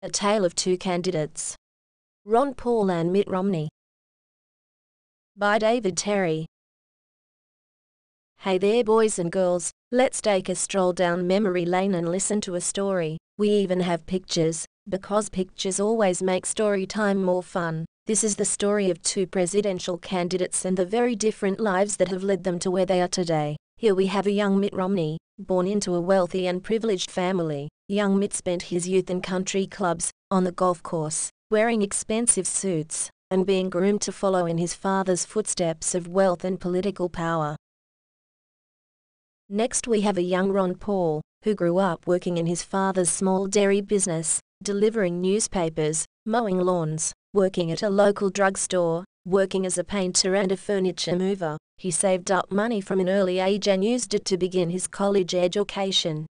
A Tale of Two Candidates. Ron Paul and Mitt Romney. By David Terry. Hey there boys and girls, let's take a stroll down memory lane and listen to a story. We even have pictures, because pictures always make story time more fun. This is the story of two presidential candidates and the very different lives that have led them to where they are today. Here we have a young Mitt Romney, born into a wealthy and privileged family. Young Mitt spent his youth in country clubs, on the golf course, wearing expensive suits, and being groomed to follow in his father's footsteps of wealth and political power. Next we have a young Ron Paul, who grew up working in his father's small dairy business, delivering newspapers, mowing lawns, working at a local drugstore, working as a painter and a furniture mover. He saved up money from an early age and used it to begin his college education.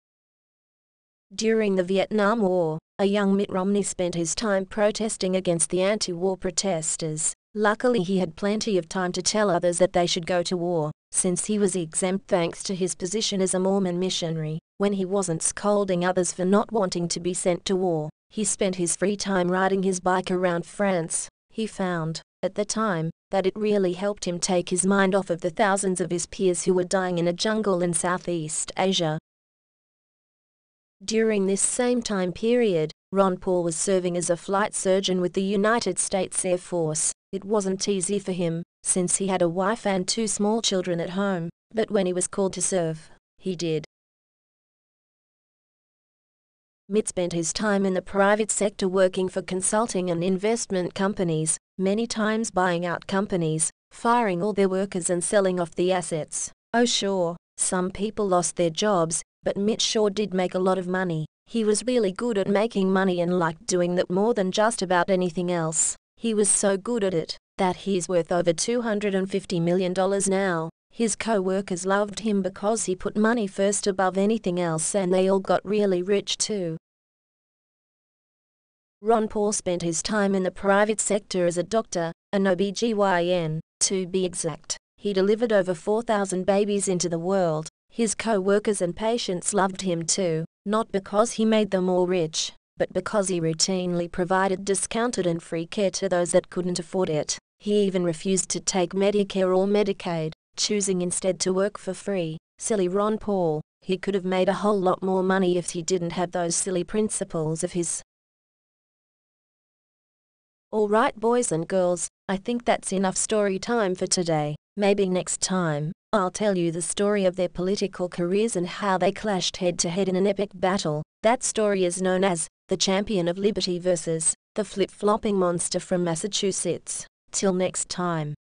During the Vietnam War, a young Mitt Romney spent his time protesting against the anti-war protesters. Luckily he had plenty of time to tell others that they should go to war, since he was exempt thanks to his position as a Mormon missionary. When he wasn't scolding others for not wanting to be sent to war, he spent his free time riding his bike around France. He found, at the time, that it really helped him take his mind off of the thousands of his peers who were dying in a jungle in Southeast Asia. During this same time period, Ron Paul was serving as a flight surgeon with the United States Air Force. It wasn't easy for him, since he had a wife and two small children at home, but when he was called to serve, he did. Mitt spent his time in the private sector working for consulting and investment companies, many times buying out companies, firing all their workers and selling off the assets. Oh sure, some people lost their jobs, but Mitt sure did make a lot of money. He was really good at making money and liked doing that more than just about anything else. He was so good at it, that he's worth over $250 million now. His co-workers loved him because he put money first above anything else, and they all got really rich too. Ron Paul spent his time in the private sector as a doctor, an OB/GYN, to be exact. He delivered over 4,000 babies into the world. His co-workers and patients loved him too, not because he made them all rich, but because he routinely provided discounted and free care to those that couldn't afford it. He even refused to take Medicare or Medicaid, choosing instead to work for free. Silly Ron Paul. He could have made a whole lot more money if he didn't have those silly principles of his. Alright boys and girls, I think that's enough story time for today. Maybe next time, I'll tell you the story of their political careers and how they clashed head-to-head in an epic battle. That story is known as The Champion of Liberty versus the Flip-Flopping Monster from Massachusetts. Till next time.